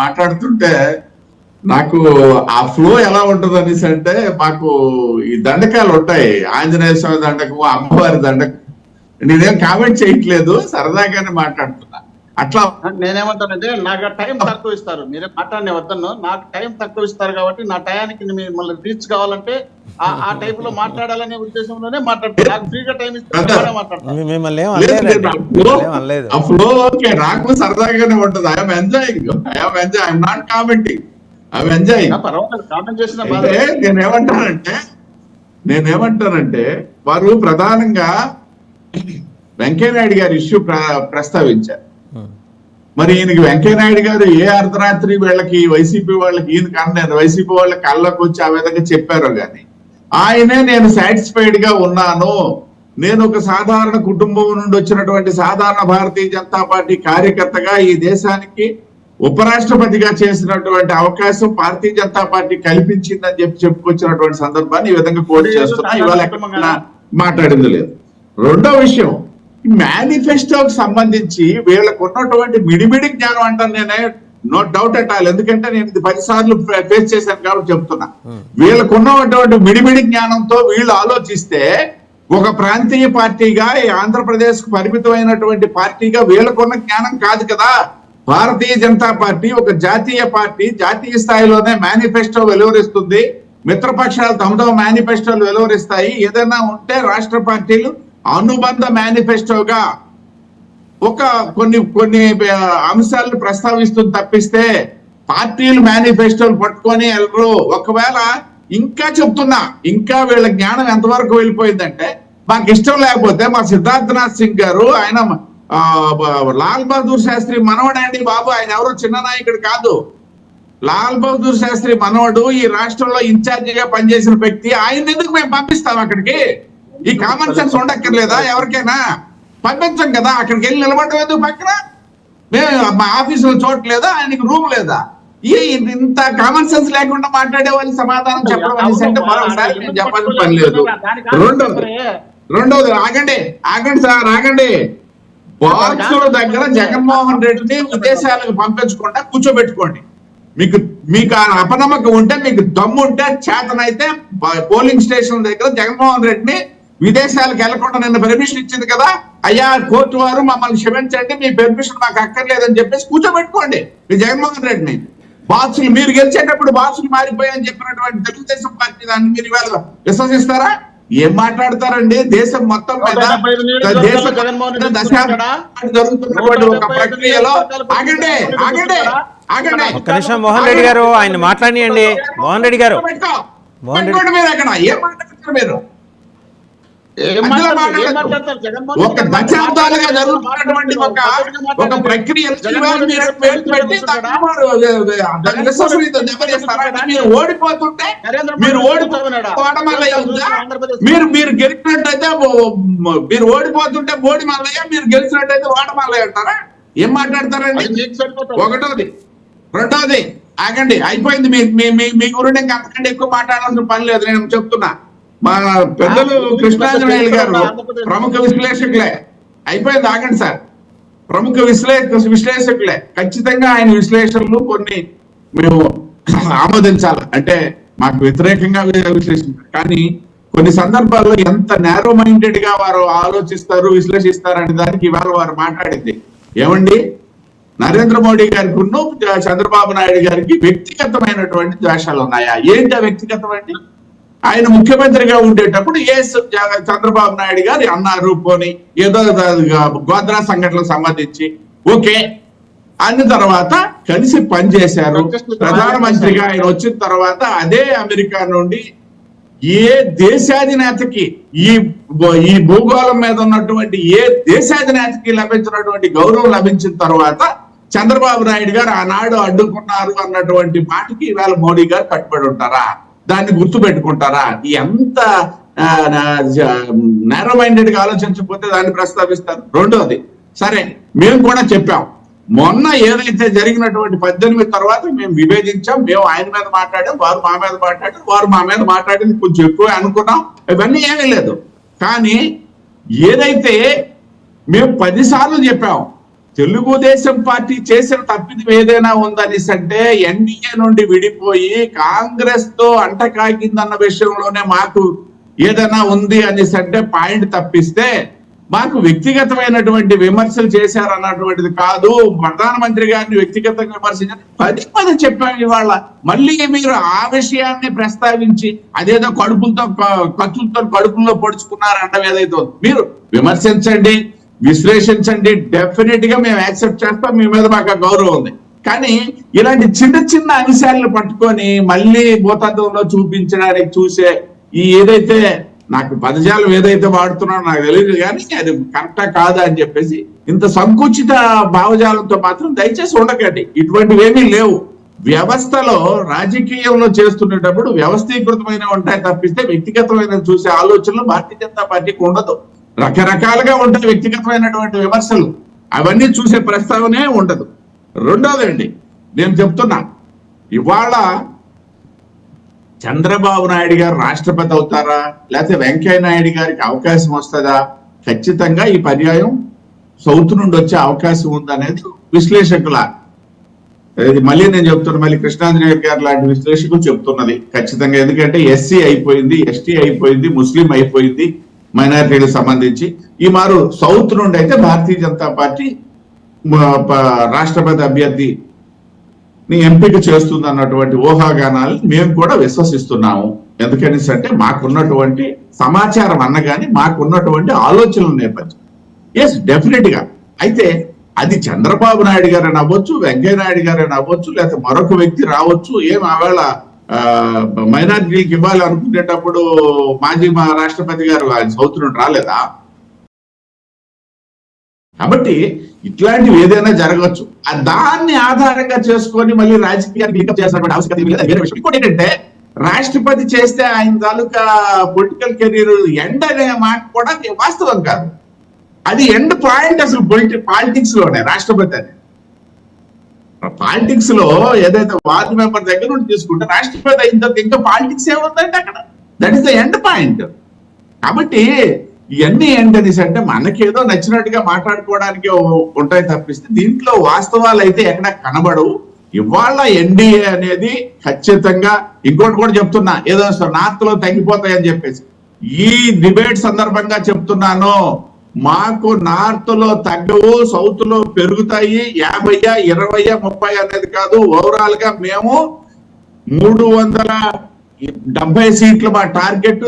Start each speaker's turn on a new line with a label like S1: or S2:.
S1: మాట్లాడుతుంటే నాకు ఆ ఫ్లో ఎలా ఉంటుంది అనేసి అంటే, మాకు ఈ దండకాలు ఉంటాయి, ఆంజనేయ స్వామి దండకం, అమ్మవారి దండకం. నేనేం కామెంట్ చేయట్లేదు, సరదాగానే మాట్లాడుతున్నా. అట్లా
S2: నేనేమంటానంటే నాకు టైం తక్కువ ఇస్తారు, మీరే మాట్లాడిన వద్దను, నాకు టైం తక్కువ ఇస్తారు కాబట్టి నా టయానికి మిమ్మల్ని రీచ్ కావాలంటే ఆ టైప్ లో మాట్లాడాలనే ఉద్దేశంలోనే మాట్లాడతాను. నాకు ఫ్రీగా టైం ఇస్తారు మాట్లాడతాను.
S1: ఆ ఫ్లో ఓకే, నాకు సరదాగానే ఉంటుంది. I'm enjoying, I'm not commenting, I'm enjoying.
S2: Comment చేసిన
S1: నేనేమంటానంటే వారు ప్రధానంగా వెంకయ్యనాయుడు గారి ఇష్యూ ప్రస్తావించారు. మరి ఈయనకి వెంకయ్యనాయుడు గారు ఏ అర్ధరాత్రి వీళ్ళకి వైసీపీ వాళ్ళకి, ఈయనకి అన్నారు వైసీపీ వాళ్ళకి కళ్ళకు వచ్చి ఆ విధంగా చెప్పారో గాని, ఆయనే నేను సాటిస్ఫైడ్ గా ఉన్నాను, నేను ఒక సాధారణ కుటుంబం నుండి వచ్చినటువంటి సాధారణ భారతీయ జనతా పార్టీ కార్యకర్తగా ఈ దేశానికి ఉపరాష్ట్రపతిగా చేసినటువంటి అవకాశం భారతీయ జనతా పార్టీ కల్పించిందని చెప్పుకొచ్చినటువంటి సందర్భాన్ని ఈ విధంగా కోట్ చేస్తున్నా. ఇవాళ ఎక్కడ మాట్లాడింది లేదు. రెండో విషయం, మేనిఫెస్టోకి సంబంధించి వీళ్ళకు ఉన్నటువంటి మిడిమిడి జ్ఞానం అంటాను నేనే, నో డౌట్ అట్ ఆల్. ఎందుకంటే నేను ఇది 10 సార్లు ఫేస్ చేశాను కాబట్టి చెప్తున్నా. వీళ్ళకు ఉన్నటువంటి మిడిమిడి జ్ఞానంతో వీళ్ళు ఆలోచిస్తే ఒక ప్రాంతీయ పార్టీగా ఆంధ్రప్రదేశ్ కు పరిమితమైనటువంటి పార్టీగా వీళ్ళకున్న జ్ఞానం కాదు కదా. భారతీయ జనతా పార్టీ ఒక జాతీయ పార్టీ, జాతీయ స్థాయిలోనే మేనిఫెస్టో వెలువరిస్తుంది, మిత్రపక్షాలు తమ మేనిఫెస్టోలు వెలువరిస్తాయి. ఏదైనా ఉంటే రాష్ట్ర పార్టీలు అనుబంధ మేనిఫెస్టోగా కొన్ని అంశాలను ప్రస్తావిస్తుంది తప్పిస్తే పార్టీలు మేనిఫెస్టోలు పట్టుకొని వెళ్ళరు. ఒకవేళ ఇంకా చెప్తున్నా, ఇంకా వీళ్ళ జ్ఞానం ఎంతవరకు వెళ్ళిపోయిందంటే, మాకు ఇష్టం లేకపోతే మా సిద్ధార్థనాథ్ సింగ్ గారు, ఆయన లాల్ బహదూర్ శాస్త్రి మనవడండి బాబు, ఆయన ఎవరో చిన్న నాయకుడు కాదు. లాల్ బహదూర్ శాస్త్రి మనవడు, ఈ రాష్ట్రంలో ఇన్ఛార్జిగా పనిచేసిన వ్యక్తి. ఆయన ఎందుకు మేము పంపిస్తాం అక్కడికి? ఈ కామన్ సెన్స్ ఉండక్కర్లేదా ఎవరికైనా? పంపించం కదా, అక్కడికి వెళ్ళి నిలబడడం ఎందుకు పక్కన? మేము మా ఆఫీసులో చోటు లేదా, ఆయనకి రూమ్ లేదా? ఇంత కామన్ సెన్స్ లేకుండా మాట్లాడే వాళ్ళు సమాధానం చెప్పడం అనేసి అంటే మరొకసారి నేను చెప్పాల్సిన పని లేదు. రెండోది ఆగండి సార్, ఆగండి. బాక్సుల దగ్గర జగన్మోహన్ రెడ్డిని విదేశాలకు పంపించకుండా కూర్చోబెట్టుకోండి. మీకు ఆ అపనమ్మకం ఉంటే, మీకు దమ్ము ఉంటే, చేతనైతే పోలింగ్ స్టేషన్ దగ్గర జగన్మోహన్ రెడ్డిని విదేశాలకు వెళ్లకుండా నిన్న పర్మిషన్ ఇచ్చింది కదా, అయ్యా కోర్టు వారు మమ్మల్ని క్షమించండి, మీ పర్మిషన్ మాకు అక్కర్లేదని చెప్పేసి కూర్చోబెట్టుకోండి మీ జగన్మోహన్ రెడ్డిని. బాక్సులు మీరు గెలిచేటప్పుడు బాక్సులు మారిపోయాయని చెప్పినటువంటి తెలుగుదేశం పార్టీ దాన్ని మీరు ఇవాళ విశ్వసిస్తారా? ఏం మాట్లాడతారండి? దేశం మొత్తం మీద జరుగుతున్నటువంటి ఒక ప్రక్రియలో ఆగండి
S3: ఒక్క నిమిషం మోహన్ రెడ్డి గారు, ఆయన మాట్లాడియండి. మోహన్ రెడ్డి గారు,
S1: మీరు అక్కడ ఏం మాట్లాడతారు? మీరు ఒక దశాబ్దాలుగా జరుగుతున్నటువంటి ఒక ప్రక్రియ మీరు ఓడిపోతుంటే మీరు గెలిచినట్టయితే మీరు ఓడిపోతుంటే బోడి మల్లయ్య, మీరు గెలిచినట్టయితే ఓటమల్లయ్య అంటారా? ఏం మాట్లాడతారండి? ఒకటోది. రెండోది ఆగండి, అయిపోయింది. మీ గురించి ఇంకా అంతకంటే ఎక్కువ మాట్లాడాల్సిన పని లేదు. నేను చెప్తున్నా, మా పెద్దలు కృష్ణాంజనేయులు గారు ప్రముఖ విశ్లేషకులే. అయిపోయింది, ఆగండి సార్. ప్రముఖ విశ్లేషకులే. ఖచ్చితంగా ఆయన విశ్లేషణలు కొన్ని మేము ఆమోదించాలి. అంటే మాకు వ్యతిరేకంగా విశ్లేషించారు, కానీ కొన్ని సందర్భాల్లో ఎంత నేరో మైండెడ్ గా వారు ఆలోచిస్తారు, విశ్లేషిస్తారు అనే దానికి ఇవాళ వారు మాట్లాడింది ఏమండి, నరేంద్ర మోడీ గారికి చంద్రబాబు నాయుడు గారికి వ్యక్తిగతమైనటువంటి ద్వేషాలు ఉన్నాయా? ఏంటి ఆ వ్యక్తిగతమండి? ఆయన ముఖ్యమంత్రిగా ఉండేటప్పుడు చంద్రబాబు నాయుడు గారు అన్నారు, పోని ఏదో గోద్రా సంఘటనలకు సంబంధించి ఓకే అన్న తర్వాత కలిసి పనిచేశారు. ప్రధానమంత్రిగా ఆయన వచ్చిన తర్వాత అదే అమెరికా నుండి ఏ దేశాధినేతకి ఈ భూగోళం మీద ఉన్నటువంటి ఏ దేశాధినేతకి లభించినటువంటి గౌరవం లభించిన తర్వాత చంద్రబాబు నాయుడు గారు ఆనాడు అడ్డుకున్నారు అన్నటువంటి మాటకి ఈవేళ మోడీ గారు కట్టుబడి ఉంటారా? దాన్ని గుర్తు పెట్టుకుంటారా? ఎంత నేరో మైండెడ్ గా ఆలోచించకపోతే దాన్ని ప్రస్తావిస్తారు. రెండోది, సరే మేము కూడా చెప్పాం, మొన్న ఏదైతే జరిగినటువంటి 18 తర్వాత మేము విభేదించాం. మేము ఆయన మీద మాట్లాడాం, వారు మా మీద మాట్లాడారు, వారు మా మీద మాట్లాడింది కొంచెం ఎక్కువ అనుకున్నాం. ఇవన్నీ ఏమీ లేదు. కానీ ఏదైతే మేము 10 సార్లు చెప్పాం, తెలుగుదేశం పార్టీ చేసిన తప్పిదం ఏదైనా ఉందనేసి అంటే ఎన్డీఏ నుండి విడిపోయి కాంగ్రెస్ తో అంటకాగిందన్న విషయంలోనే మాకు ఏదైనా ఉంది అనేసి అంటే పాయింట్ తప్పిస్తే మాకు వ్యక్తిగతమైనటువంటి విమర్శలు చేశారన్నటువంటిది కాదు. ప్రధానమంత్రి గారిని వ్యక్తిగతంగా విమర్శించారు, పదే చెప్పాము. ఇవాళ మళ్ళీ మీరు ఆ విషయాన్ని ప్రస్తావించి అదేదో కత్తులతో కడుపుల్లో పొడుచుకున్నారంటే ఏదైతే మీరు విమర్శించండి, విశ్లేషించండి, డెఫినెట్ గా మేము యాక్సెప్ట్ చేస్తాం, మీ మీద మాకు గౌరవం ఉంది. కానీ ఇలాంటి చిన్న చిన్న అంశాలను పట్టుకొని మళ్ళీ భూతత్వంలో చూపించడానికి చూసే ఈ ఏదైతే నాకు పదజాలం ఏదైతే వాడుతున్నాడో నాకు తెలియదు, కానీ అది కరెక్టా కాదా అని చెప్పేసి ఇంత సంకుచిత భావజాలంతో మాత్రం దయచేసి ఉండకండి. ఇటువంటివి ఏమీ లేవు. వ్యవస్థలో రాజకీయంలో చేస్తున్నప్పుడు వ్యవస్థీకృతమైన ఉంటాయి తప్పిస్తే వ్యక్తిగతమైన చూసే ఆలోచనలు భారతీయ జనతా పార్టీకి ఉండదు. రకరకాలుగా ఉంటాయి వ్యక్తిగతమైనటువంటి విమర్శలు, అవన్నీ చూసే ప్రస్తావనే ఉండదు. రెండోదండి, నేను చెప్తున్నా, ఇవాళ చంద్రబాబు నాయుడు గారు రాష్ట్రపతి అవుతారా లేకపోతే వెంకయ్య నాయుడు గారికి అవకాశం వస్తుందా? ఖచ్చితంగా ఈ పర్యాయం సౌత్ నుండి వచ్చే అవకాశం ఉందనేది విశ్లేషకుల, మళ్ళీ నేను చెప్తున్నా, మళ్ళీ కృష్ణాంజనేయ గారు లాంటి విశ్లేషకులు చెప్తున్నది ఖచ్చితంగా. ఎందుకంటే ఎస్సీ అయిపోయింది, ఎస్టీ అయిపోయింది, ముస్లిం అయిపోయింది, మైనారిటీలకు సంబంధించి. ఈ మారు సౌత్ నుండి అయితే భారతీయ జనతా పార్టీ రాష్ట్రపతి అభ్యర్థి ఎంపిక చేస్తుంది అన్నటువంటి ఊహాగానాలు మేము కూడా విశ్వసిస్తున్నాము. ఎందుకని అంటే మాకున్నటువంటి సమాచారం అన్నగాని మాకున్నటువంటి ఆలోచనల నేపథ్యం. ఎస్, డెఫినెట్ గా. అయితే అది చంద్రబాబు నాయుడు గారని అవ్వచ్చు, వెంకయ్య నాయుడు గారని అవ్వచ్చు, లేకపోతే మరొక వ్యక్తి రావచ్చు. ఆవేళ మైనారిటీలకు ఇవ్వాలి అనుకునేటప్పుడు మాజీ రాష్ట్రపతి గారు సౌత్ నుండి రాలేదా? కాబట్టి ఇట్లాంటివి ఏదైనా జరగవచ్చు. దాన్ని ఆధారంగా చేసుకొని మళ్ళీ రాజకీయాన్ని పికప్ చేసినటువంటి అవసరం వేరే విషయం. ఇంకోటి ఏంటంటే, రాష్ట్రపతి చేస్తే ఆయన తాలూకా పొలిటికల్ కెరీర్ ఎండ్ అనే మాట కూడా వాస్తవం కాదు. అది ఎండ్ పాయింట్ అసలు పాలిటిక్స్ లోనే. రాష్ట్రపతి అని పాలిటిక్స్ లో ఏదైతే వార్డు మెంబర్ దగ్గర నుండి తీసుకుంటే రాష్ట్రపతి అయిన తర్వాత ఇంకా పాలిటిక్స్ ఏముందంటే అక్కడ that is the end point. కాబట్టి ఇవన్నీ ఏంటనేసి అంటే మనకేదో నచ్చినట్టుగా మాట్లాడుకోవడానికి ఉంటాయి తప్పిస్తే దీంట్లో వాస్తవాలు అయితే ఎక్కడ కనబడవు. ఇవాళ ఎన్డీఏ అనేది ఖచ్చితంగా, ఇంకోటి కూడా చెప్తున్నా, ఏదో నార్త్ లో తగ్గిపోతాయని చెప్పేసి ఈ డిబేట్ సందర్భంగా చెప్తున్నాను, మాకు నార్త్ లో తగ్గవు, సౌత్ లో పెరుగుతాయి. 50, 20, 30 అనేది కాదు. ఓవరాల్ గా మేము 370 సీట్లు మా టార్గెట్.